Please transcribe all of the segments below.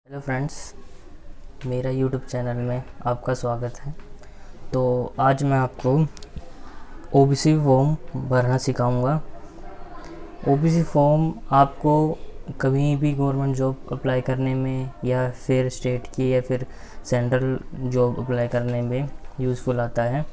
Hello friends, मेरा YouTube channel में आपका स्वागत है। तो आज मैं आपको ओबीसी फॉर्म भरना सिखाऊंगा। ओबीसी फॉर्म आपको कभी भी गवर्नमेंट जॉब अप्लाई करने में या फिर स्टेट की या फिर सेंट्रल जॉब अप्लाई करने में यूज़फुल आता है।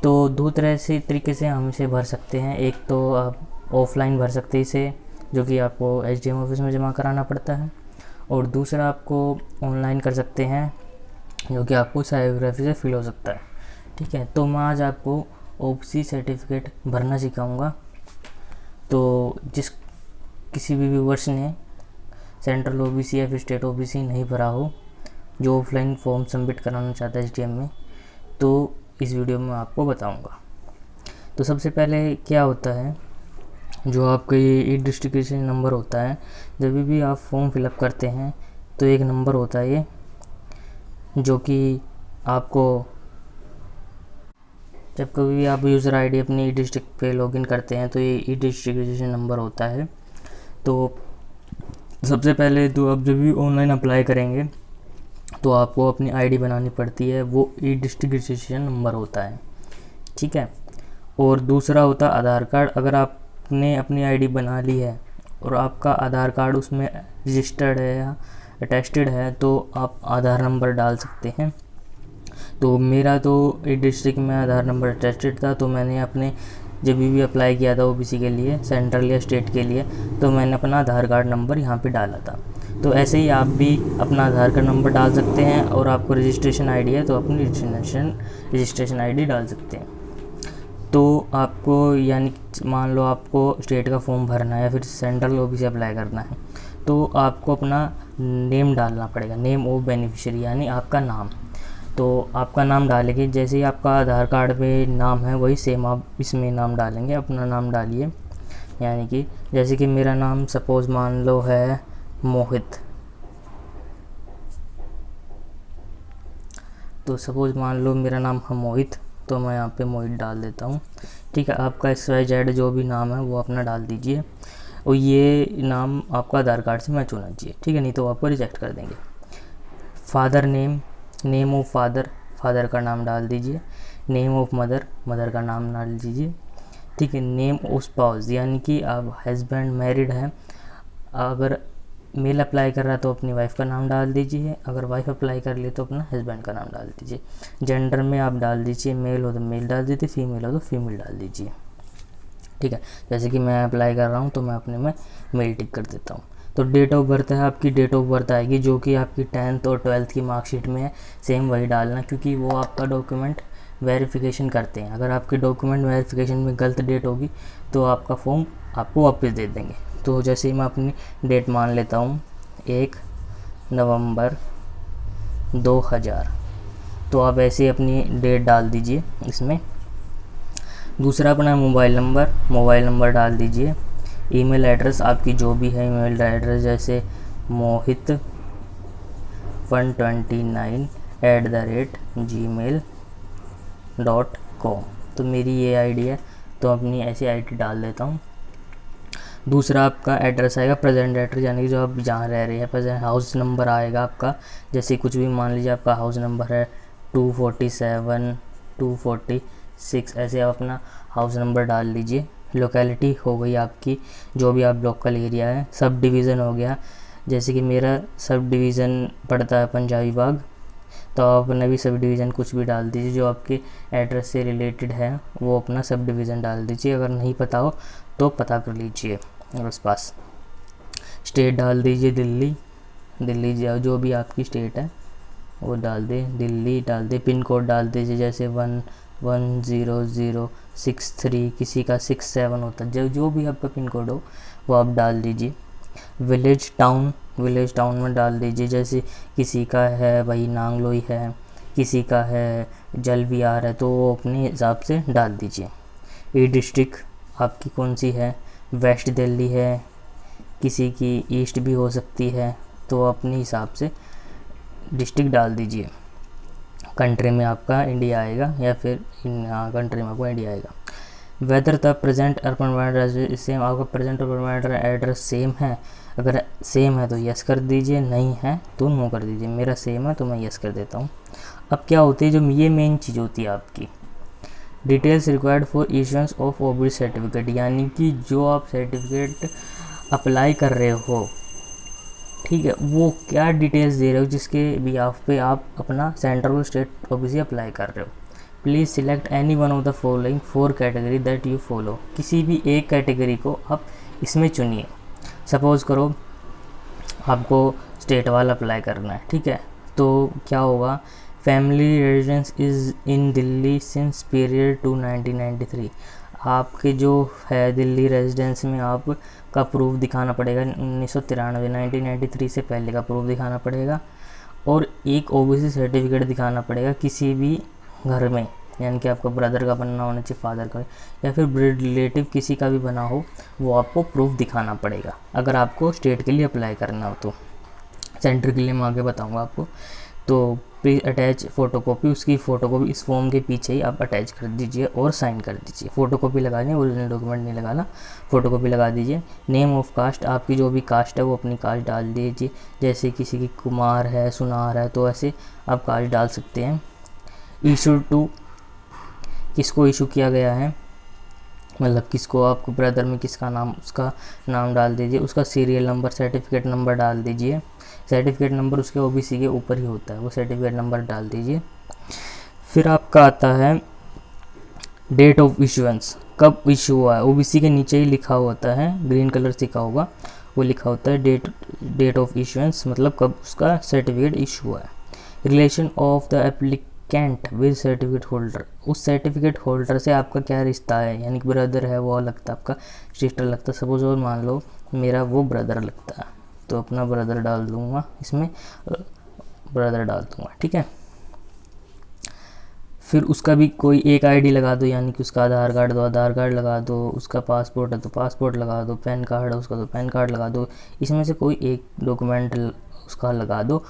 तो दो तरीके से हम इसे भर सकते हैं। एक तो आप ऑफलाइन भर सकते हैं इसे, जो कि आपको एसडीएम ऑफिस में जमा कराना पड़ता है, और दूसरा आपको ऑनलाइन कर सकते हैं, जो कि आपको साइकोग्राफी से फिल हो सकता है। ठीक है, तो मैं आज आपको ओबीसी सर्टिफिकेट भरना सिखाऊंगा। तो किसी भी व्यूवर्स ने सेंट्रल ओबीसी या फिर स्टेट ओबीसी नहीं भरा हो, जो ऑफलाइन फॉर्म सबमिट कराना चाहता है एसडीएम में, तो इस वीडियो में आपको बताऊंगा। तो सबसे पहले क्या होता है, जो आपका ये ई डिस्ट्रिक्ट नंबर होता है, जब भी आप फॉर्म फिलअप करते हैं तो एक नंबर होता है ये, जो कि आपको जब कभी भी आप यूज़र आईडी अपनी ई डिस्ट्रिक्ट पे लॉगिन करते हैं तो ये ई डिस्ट्रिक्ट नंबर होता है। तो सबसे पहले तो आप जब भी ऑनलाइन अप्लाई करेंगे तो आपको अपनी आईडी बनानी पड़ती है, वो ई डिस्ट्रिक्ट नंबर होता है। ठीक है, और दूसरा होता है आधार कार्ड। अगर आपने अपनी आईडी बना ली है और आपका आधार कार्ड उसमें रजिस्टर्ड है या अटेस्टेड है, तो आप आधार नंबर डाल सकते हैं। तो मेरा तो ई डिस्ट्रिक्ट में आधार नंबर अटेस्टेड था, तो मैंने अपने जब भी अप्लाई किया था ओबीसी के लिए, सेंट्रल या स्टेट के लिए, तो मैंने अपना आधार कार्ड नंबर यहाँ पे डाला था। तो ऐसे ही आप भी अपना आधार कार्ड नंबर डाल सकते हैं, और आपको रजिस्ट्रेशन आईडी है तो अपनी रजिस्ट्रेशन आईडी डाल सकते हैं। तो आपको, यानी मान लो आपको स्टेट का फॉर्म भरना है या फिर सेंट्रल ओबीसी अप्लाई करना है, तो आपको अपना नेम डालना पड़ेगा, नेम ऑफ बेनिफिशियरी, यानी आपका नाम। तो आपका नाम डालेंगे, जैसे ही आपका आधार कार्ड पे नाम है वही सेम आप इसमें नाम डालेंगे। अपना नाम डालिए, यानी कि जैसे कि मेरा नाम सपोज़ मान लो है मोहित, तो सपोज़ मान लो मेरा नाम है मोहित, तो मैं यहाँ पे मोहित डाल देता हूँ। ठीक है, आपका XYZ जो भी नाम है वो अपना डाल दीजिए, और ये नाम आपका आधार कार्ड से मैच होना चाहिए। ठीक है, नहीं तो आपको रिजेक्ट कर देंगे। Father name, name of father, father का नाम डाल दीजिए। नेम ऑफ मदर, मदर का नाम डाल दीजिए। ठीक है, नेम ऑफ स्पाउस, यानी कि आप हस्बैंड मैरिड हैं, अगर मेल अप्लाई कर रहा है तो अपनी वाइफ का नाम डाल दीजिए, अगर वाइफ अप्लाई कर ले तो अपना हस्बैंड का नाम डाल दीजिए। जेंडर में आप डाल दीजिए, मेल हो तो मेल डाल दीजिए, फीमेल हो तो फीमेल डाल दीजिए। ठीक है, जैसे कि मैं अप्लाई कर रहा हूँ तो मैं अपने में मेल टिक कर देता हूँ। तो डेट ऑफ बर्थ है, आपकी डेट ऑफ बर्थ आएगी जो कि आपकी 10th और 12th की मार्कशीट में है, सेम वही डालना, क्योंकि वो आपका डॉक्यूमेंट वेरिफिकेशन करते हैं। अगर आपके डॉक्यूमेंट वेरिफिकेशन में गलत डेट होगी तो आपका फॉर्म आपको वापस दे देंगे। तो जैसे ही मैं अपनी डेट मान लेता हूँ 1 नवंबर 2000, तो आप ऐसे ही अपनी डेट डाल दीजिए इसमें। दूसरा अपना मोबाइल नंबर डाल दीजिए। ईमेल एड्रेस आपकी जो भी है ईमेल एड्रेस, जैसे mohit129@gmail.com, तो मेरी ये आईडी है, तो अपनी ऐसी आईडी डाल देता हूँ। दूसरा आपका एड्रेस आएगा प्रेजेंट एड्रेस, यानी कि जो आप जहाँ रह रहे हैं प्रेजेंट। हाउस नंबर आएगा आपका, जैसे कुछ भी मान लीजिए आपका हाउस नंबर है 247, 246, ऐसे आप अपना हाउस नंबर डाल लीजिए। लोकेलिटी हो गई आपकी, जो भी आप लोकल एरिया है। सब डिवीज़न हो गया, जैसे कि मेरा सब डिवीज़न पड़ता है पंजाबी बाग, तो आप अपना भी सब डिवीज़न कुछ भी डाल दीजिए जो आपके एड्रेस से रिलेटेड है, वो अपना सब डिवीज़न डाल दीजिए। अगर नहीं पता हो तो पता कर लीजिए उस पास। स्टेट डाल दीजिए दिल्ली जो भी आपकी स्टेट है वो डाल दें, दिल्ली डाल दें। पिन कोड डाल दीजिए, जैसे 110063, किसी का 67 होता है, जो भी आपका पिन कोड हो वो आप डाल दीजिए। विलेज टाउन में डाल दीजिए, जैसे किसी का है वही नांगलोई है, किसी का है जल विहार है, तो वो अपने हिसाब से डाल दीजिए। ई डिस्ट्रिक्ट आपकी कौन सी है, वेस्ट दिल्ली है, किसी की ईस्ट भी हो सकती है, तो अपने हिसाब से डिस्ट्रिक्ट डाल दीजिए। कंट्री में आपका इंडिया आएगा, या फिर कंट्री में आपको इंडिया आएगा। वेदर द प्रेजेंट और परमानेंट एड्रेस सेम, आपका प्रेजेंट और परमानेंट एड्रेस सेम है, अगर सेम है तो यस कर दीजिए, नहीं है तो नो कर दीजिए। मेरा सेम है तो मैं यस कर देता हूँ। अब क्या होती है, जो ये मेन चीज़ होती है आपकी details required for issuance of OBC certificate, यानी कि जो आप सर्टिफिकेट अप्लाई कर रहे हो, ठीक है, वो क्या डिटेल्स दे रहे हो जिसके बिहाफ पे आप अपना सेंट्रल और स्टेट ओबीसी अप्लाई कर रहे हो। Please select any one of the following 4 category that you follow, किसी भी एक कैटेगरी को आप इसमें चुनिए। सपोज़ करो आपको स्टेट वाला अप्लाई करना है, ठीक है, तो क्या होगा, family residence is in Delhi since period to 1993, आपके जो है दिल्ली रेजिडेंस में आपका प्रूफ दिखाना पड़ेगा 1993 से पहले का प्रूफ दिखाना पड़ेगा, और एक ओबीसी सर्टिफिकेट दिखाना पड़ेगा किसी भी घर में, यानी कि आपका ब्रदर का बनना होना चाहिए, फादर का, या फिर ब्लड रिलेटिव किसी का भी बना हो, वो आपको प्रूफ दिखाना पड़ेगा अगर आपको स्टेट के लिए अप्लाई करना हो। तो सेंटर के लिए मैं आगे बताऊंगा आपको। तो प्लीज़ अटैच फ़ोटोकॉपी, उसकी फ़ोटोकॉपी इस फॉर्म के पीछे ही आप अटैच कर दीजिए और साइन कर दीजिए। फ़ोटोकॉपी लगानी है, ओरिजिनल डॉक्यूमेंट नहीं लगाना, फ़ोटोकॉपी लगा दीजिए। नेम ऑफ कास्ट, आपकी जो भी कास्ट है वो अपनी कास्ट डाल दीजिए, जैसे किसी की कुमार है, सुनार है, तो ऐसे आप कास्ट डाल सकते हैं। इशू टू, किसको इशू किया गया है, मतलब किसको, आपको ब्रदर में किसका नाम, उसका नाम डाल दीजिए। उसका सीरियल नंबर, सर्टिफिकेट नंबर डाल दीजिए। सर्टिफिकेट नंबर उसके ओबीसी के ऊपर ही होता है, वो सर्टिफिकेट नंबर डाल दीजिए। फिर आपका आता है डेट ऑफ इशुएंस, कब इशू हुआ है, ओबीसी के नीचे ही लिखा होता है, ग्रीन कलर से लिखा होगा, वो लिखा होता है डेट ऑफ इशुएंस, मतलब कब उसका सर्टिफिकेट इशू हुआ है। Relation of the applicant with certificate holder, उस सर्टिफिकेट होल्डर से आपका क्या रिश्ता है, यानी कि ब्रदर है वो लगता है, आपका सिस्टर लगता है। सपोज और मान लो मेरा वो ब्रदर लगता है, तो अपना ब्रदर डाल दूंगा, इसमें ब्रदर डाल दूंगा, ठीक है। फिर उसका भी कोई एक आईडी लगा दो, यानी कि उसका आधार कार्ड तो आधार कार्ड लगा दो, उसका पासपोर्ट है तो पासपोर्ट लगा दो, पैन कार्ड है उसका तो पैन कार्ड लगा दो, इसमें से कोई एक डॉक्यूमेंट उसका लगा दो,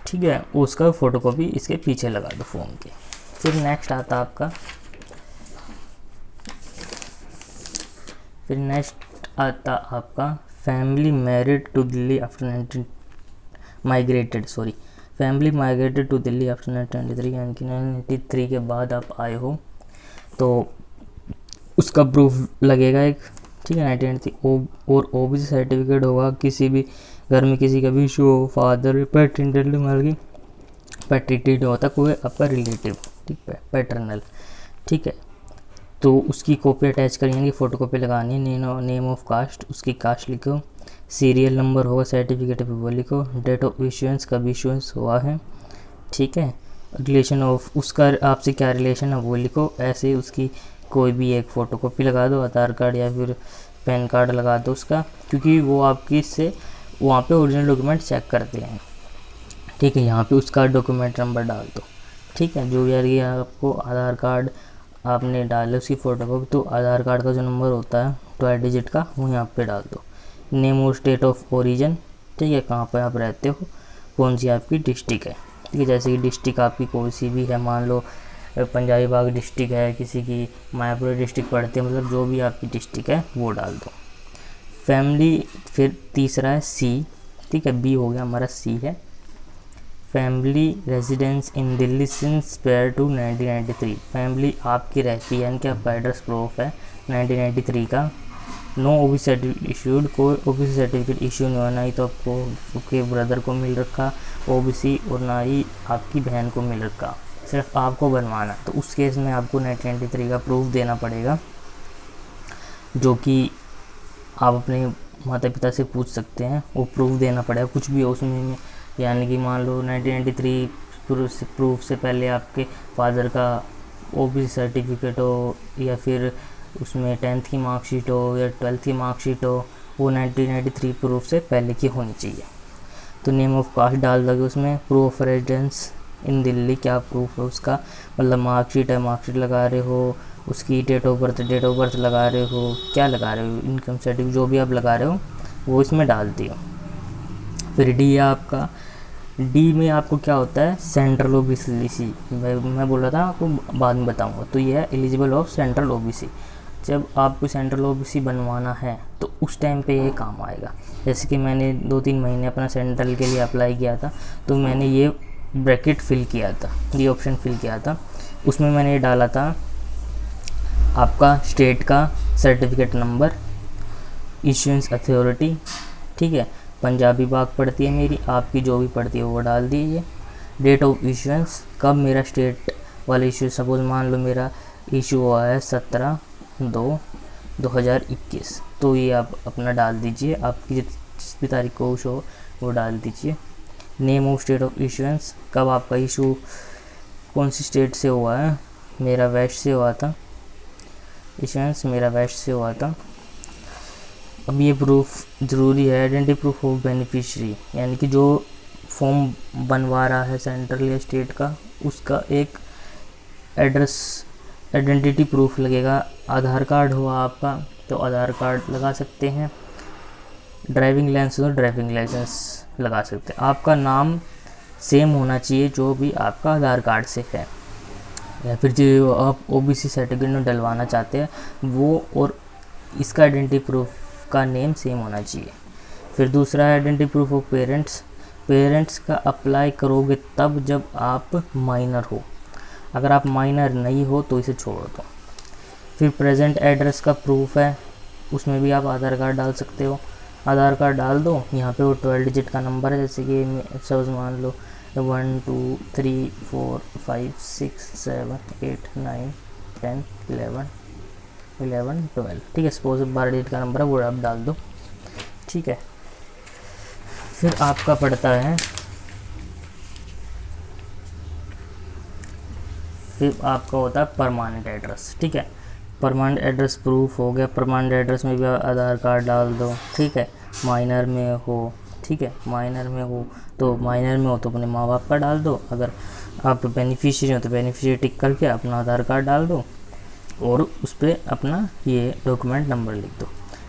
ठीक है, उसका फ़ोटोकॉपी इसके पीछे लगा दो फॉर्म के। फिर नेक्स्ट आता आपका family married to Delhi after family migrated to Delhi after 1993, यानी कि 1993 के बाद आप आए हो, तो उसका प्रूफ लगेगा एक, ठीक है, 1993। और ओबीसी सर्टिफिकेट होगा, किसी भी घर में किसी का भी इशू हो, फादर पैट्रिटेड होता कोई आपका रिलेटिव, ठीक है, पैटर्नल, ठीक है, तो उसकी कॉपी अटैच करेंगे, फ़ोटोकॉपी लगानी है। नेम ऑफ कास्ट, उसकी कास्ट लिखो, सीरियल नंबर होगा सर्टिफिकेट पे वो लिखो, डेट ऑफ इशुएंस, कब इशुएंस हुआ है, ठीक है, रिलेशन ऑफ, उसका आपसे क्या रिलेशन है वो लिखो। ऐसे उसकी कोई भी एक फ़ोटोकॉपी लगा दो, आधार कार्ड या फिर पैन कार्ड लगा दो उसका, क्योंकि वो आपकी इससे वहाँ पे ओरिजिनल डॉक्यूमेंट चेक करते हैं, ठीक है। यहाँ पे उसका डॉक्यूमेंट नंबर डाल दो, ठीक है, जो यार ये आपको आधार कार्ड आपने डाले उसकी फ़ोटोकॉपी, तो आधार कार्ड का जो नंबर होता है 12 डिजिट का, वो यहाँ पे डाल दो। नेम और स्टेट ऑफ ओरिजिन, ठीक है, कहाँ पे आप रहते हो, कौन सी आपकी डिस्ट्रिक्ट है, ठीक है, जैसे कि डिस्ट्रिक्ट आपकी कोई सी भी है, मान लो पंजाबी बाग डिस्ट्रिक्ट है, किसी की मायापुर डिस्ट्रिक्ट पड़ती है, मतलब जो भी आपकी डिस्ट्रिक्ट है वो डाल दो। फैमिली, फिर तीसरा है सी, ठीक है, बी हो गया हमारा, सी है family residence in Delhi since prior to 1993, family आपकी रहती है, यानी कि आपका एड्रेस प्रूफ है 1993 का। नो ओबीसी सर्टिफिकेट इशूड, कोई ओबीसी सर्टिफिकेट इशू नहीं हुआ, ना ही तो आपको आपके ब्रदर को मिल रखा ओबीसी और ना ही आपकी बहन को मिल रखा, सिर्फ आपको बनवाना, तो उस केस में आपको 1993 का प्रूफ देना पड़ेगा, जो कि आप अपने माता पिता से पूछ सकते हैं, वो प्रूफ देना पड़ेगा, कुछ भी हो उसमें, यानी कि मान लो 1993 प्रूफ से पहले आपके फादर का ओबीसी सर्टिफिकेट हो, या फिर उसमें 10th की मार्कशीट हो या 12th की मार्कशीट हो, वो 1993 प्रूफ से पहले की होनी चाहिए। तो नेम ऑफ कास्ट डाल दोगे उसमें, proof of residence in Delhi, क्या प्रूफ है उसका, मतलब मार्कशीट है, मार्कशीट लगा रहे हो, उसकी डेट ऑफ बर्थ लगा रहे हो, क्या लगा रहे हो, इनकम सर्टिफिकेट जो भी आप लगा रहे हो वो इसमें डाल दियो। फिर डी है आपका डी में आपको क्या होता है, सेंट्रल ओबीसी। मैं बोल रहा था आपको, बाद में बताऊंगा। तो ये है एलिजिबल ऑफ सेंट्रल ओबीसी। जब आपको सेंट्रल ओबीसी बनवाना है तो उस टाइम पे ये काम आएगा। जैसे कि मैंने 2-3 महीने अपना सेंट्रल के लिए अप्लाई किया था, तो मैंने ये ब्रैकेट फिल किया था, ये ऑप्शन फिल किया था। उसमें मैंने ये डाला था आपका स्टेट का सर्टिफिकेट नंबर, इश्यूएंस अथॉरिटी, ठीक है, पंजाबी बाग पड़ती है मेरी, आपकी जो भी पड़ती है वो डाल दीजिए। डेट ऑफ इश्यूएंस, कब मेरा स्टेट वाला इशू, सपोज मान लो मेरा इशू हुआ है 17/2/2021, तो ये आप अपना डाल दीजिए, आपकी जिस भी तारीख को इशू हो वो डाल दीजिए। Name of state of issuance, कब आपका इशू कौन सी स्टेट से हुआ है, मेरा वेस्ट से हुआ था, इशूएंस मेरा वेस्ट से हुआ था। अब ये प्रूफ ज़रूरी है, आइडेंटिटी प्रूफ ऑफ बेनिफिशियरी, यानी कि जो फॉर्म बनवा रहा है सेंट्रल या स्टेट का, उसका एक एड्रेस आइडेंटिटी प्रूफ लगेगा। आधार कार्ड हुआ आपका तो आधार कार्ड लगा सकते हैं, ड्राइविंग लाइसेंस हो ड्राइविंग लाइसेंस लगा सकते हैं। आपका नाम सेम होना चाहिए जो भी आपका आधार कार्ड से है, या फिर जो आप ओबीसी सर्टिफिकेट में डलवाना चाहते हैं वो, और इसका आइडेंटिटी प्रूफ का नेम सेम होना चाहिए। फिर दूसरा है identity proof of parents. Parents का अप्लाई करोगे तब जब आप माइनर हो, अगर आप माइनर नहीं हो तो इसे छोड़ दो। फिर प्रेजेंट एड्रेस का प्रूफ है, उसमें भी आप आधार कार्ड डाल सकते हो, आधार कार्ड डाल दो। यहाँ पे वो 12 डिजिट का नंबर है, जैसे कि सपोज मान लो 1 2 3 4 5 6 7 8 9 10 11 12, ठीक है, सपोज 12 डिजिट का नंबर है, वो आप डाल दो, ठीक है। फिर आपका पड़ता है, फिर आपका होता है परमानेंट एड्रेस, ठीक है। परमानेंट एड्रेस प्रूफ हो गया, परमानेंट एड्रेस में भी आधार कार्ड डाल दो, ठीक है। माइनर में हो, ठीक है, माइनर में हो तो अपने माँ बाप का डाल दो, अगर आप बेनिफिशियरी हो तो बेनिफिशियरी टिक करके अपना आधार कार्ड डाल दो और उस पर अपना ये डॉक्यूमेंट नंबर लिख दो।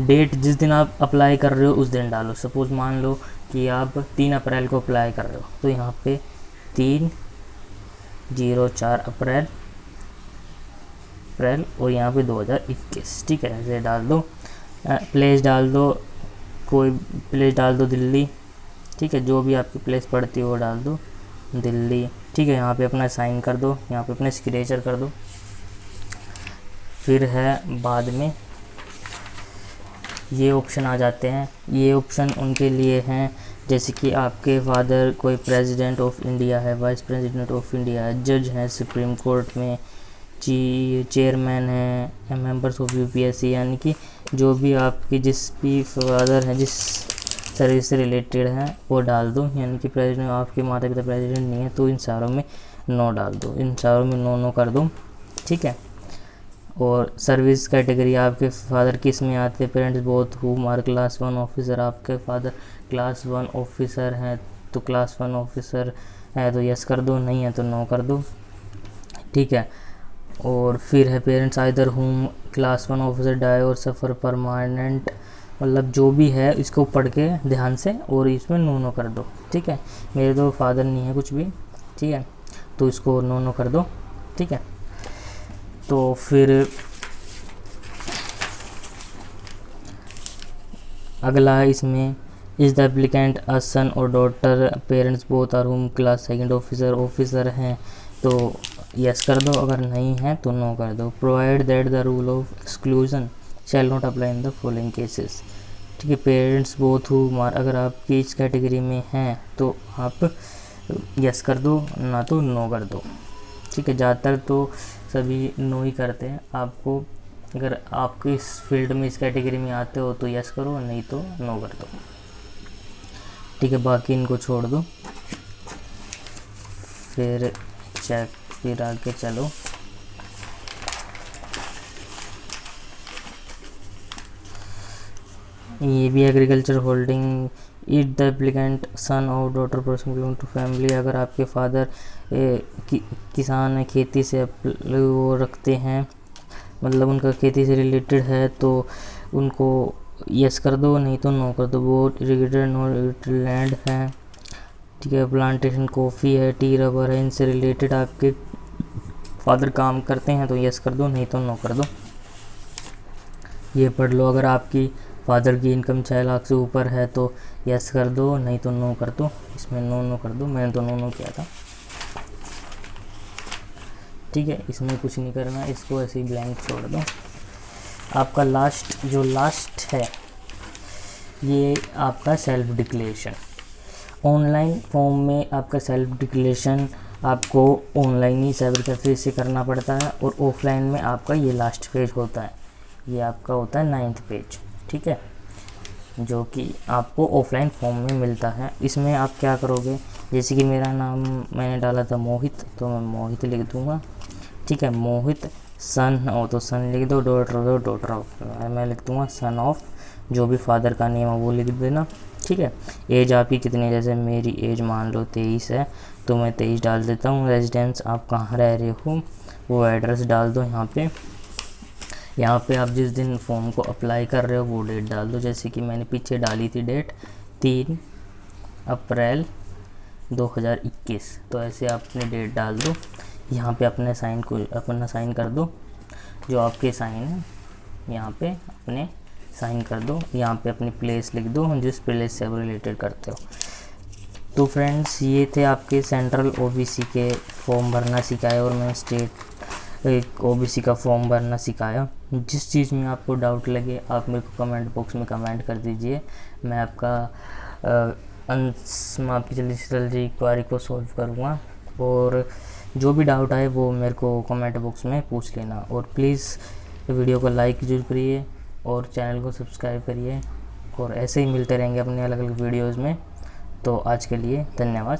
डेट जिस दिन आप अप्लाई कर रहे हो उस दिन डालो। सपोज मान लो कि आप 3 अप्रैल को अप्लाई कर रहे हो, तो यहाँ पे 3/04 अप्रैल और यहाँ पे 2021, ठीक है, ऐसे डाल दो। प्लेस डाल दो, कोई प्लेस डाल दो दिल्ली, ठीक है, जो भी आपकी प्लेस पड़ती है वो डाल दो दिल्ली, ठीक है। यहाँ पे अपना साइन कर दो, यहाँ पे अपना सिग्नेचर कर दो। फिर है बाद में ये ऑप्शन आ जाते हैं, ये ऑप्शन उनके लिए हैं जैसे कि आपके फादर कोई प्रेसिडेंट ऑफ इंडिया है, वाइस प्रेसिडेंट ऑफ इंडिया है, जज हैं सुप्रीम कोर्ट में, चेयरमैन है, मेंबर्स ऑफ यूपीएससी, यानी कि जो भी आपकी जिस भी फादर हैं जिस सर्विस से रिलेटेड हैं वो डाल दो। यानी कि प्रेसिडेंट, आपके माता पिता प्रेसिडेंट नहीं है तो इन सारों में नो डाल दो, इन सारों में नो कर दो, ठीक है। और सर्विस कैटेगरी आपके फादर किस में आते हैं, parents both whom are class 1 officer, आपके फादर क्लास 1 ऑफिसर हैं तो क्लास 1 ऑफिसर है तो यस कर दो, नहीं है तो नो कर दो, ठीक है। और फिर है parents either whom class 1 officer die और सफ़र परमानेंट, मतलब जो भी है इसको पढ़ के ध्यान से और इसमें नो कर दो, ठीक है। मेरे तो फादर नहीं है कुछ भी, ठीक है, तो इसको नो कर दो, ठीक है। तो फिर अगला है इसमें, is the applicant a son और daughter, parents both are whom class 2 officer हैं तो यस कर दो, अगर नहीं है तो नो कर दो। Provide that the rule of exclusion shall not apply in the following cases, ठीक है। पेरेंट्स बोथ हु, अगर आपकी इस कैटेगरी में हैं तो आप यस कर दो, ना तो नो कर दो, ठीक है। ज़्यादातर तो सभी नो ही करते हैं। आपको अगर आपको इस फील्ड में इस कैटेगरी में आते हो तो यस करो, नहीं तो नो कर दो, ठीक है। बाकी इनको छोड़ दो। फिर आगे चलो, ये भी agriculture holding, it the applicant son और daughter person belong to family, अगर आपके फादर किसान है, खेती से वो रखते हैं, मतलब उनका खेती से रिलेटेड है तो उनको यस कर दो, नहीं तो नो कर दो। वो इरिगेटेड नॉन इरिगेटेड लैंड है, ठीक है। प्लांटेशन कॉफ़ी है, टी, रबर है, इनसे रिलेटेड आपके फादर काम करते हैं तो यस कर दो, नहीं तो नो कर दो। ये पढ़ लो, अगर आपकी फादर की इनकम 6 लाख से ऊपर है तो यस कर दो, नहीं तो नो कर दो। इसमें नो कर दो, मैंने तो नो किया था। ठीक है, इसमें कुछ नहीं करना, इसको ऐसे ही ब्लैंक छोड़ दो। आपका लास्ट है ये आपका सेल्फ डिक्लेरेशन। ऑनलाइन फॉर्म में आपका सेल्फ डिक्लेरेशन आपको ऑनलाइन ही साइबर कैफे से करना पड़ता है, और ऑफलाइन में आपका ये लास्ट पेज होता है, ये आपका होता है 9th पेज। ठीक है, जो कि आपको ऑफलाइन फॉर्म में मिलता है। इसमें आप क्या करोगे, जैसे कि मेरा नाम मैंने डाला था मोहित, तो मैं मोहित लिख दूँगा। ठीक है, मोहित सन हो तो सन लिख दो, डॉटर हो तो डॉटर, मैं लिख दूँगा सन ऑफ, जो भी फादर का नेम है वो लिख देना। ठीक है, एज आपकी कितनी, जैसे मेरी एज मान लो 23 है तो मैं 23 डाल देता हूँ। रेजिडेंस आप कहाँ रह रहे हो वो एड्रेस डाल दो यहाँ पे आप जिस दिन फॉर्म को अप्लाई कर रहे हो वो डेट डाल दो। जैसे कि मैंने पीछे डाली थी डेट 3 अप्रैल 2021, तो ऐसे आप अपनी डेट डाल दो। यहाँ पे अपना साइन कर दो, जो आपके साइन है यहाँ पे अपने साइन कर दो। यहाँ पे अपनी प्लेस लिख दो, जिस प्लेस से आप रिलेटेड करते हो। तो फ्रेंड्स, ये थे आपके सेंट्रल ओबीसी के फॉर्म भरना सिखाया, और मैं स्टेट एक ओबीसी का फॉर्म भरना सिखाया। जिस चीज़ में आपको डाउट लगे आप मेरे को कमेंट बॉक्स में कमेंट कर दीजिए, मैं आपका आपकी जल्दी क्वारी को सॉल्व करूँगा। और जो भी डाउट आए वो मेरे को कमेंट बॉक्स में पूछ लेना। और प्लीज़ वीडियो को लाइक ज़रूर करिए और चैनल को सब्सक्राइब करिए, और ऐसे ही मिलते रहेंगे अपने अलग अलग वीडियोज़ में। तो आज के लिए धन्यवाद।